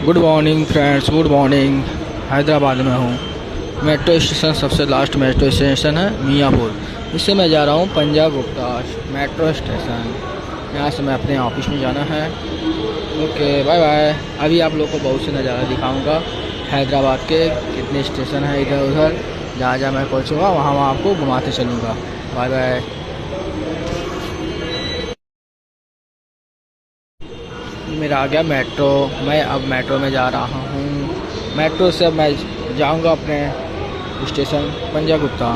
Good morning friends, good morning. Hyderabad में हूँ। Metro station सबसे लास्ट मेट्रो स्टेशन है मियाँपुर। इससे मैं जा रहा हूँ पंजाब गुप्ता मेट्रो स्टेशन। यहाँ से मैं अपने ऑफिस में जाना है। Okay bye bye. अभी आप लोग को बहुत से नज़ारा दिखाऊंगा हैदराबाद के, कितने स्टेशन है इधर उधर। जहाँ जहाँ मैं पहुँचूँगा वहाँ वहाँ आपको घुमाते चलूँगा। Bye bye. मेरा आ गया मेट्रो। मैं अब मेट्रो में जा रहा हूँ। मेट्रो से मैं जाऊँगा अपने स्टेशन पंजाब गुप्ता।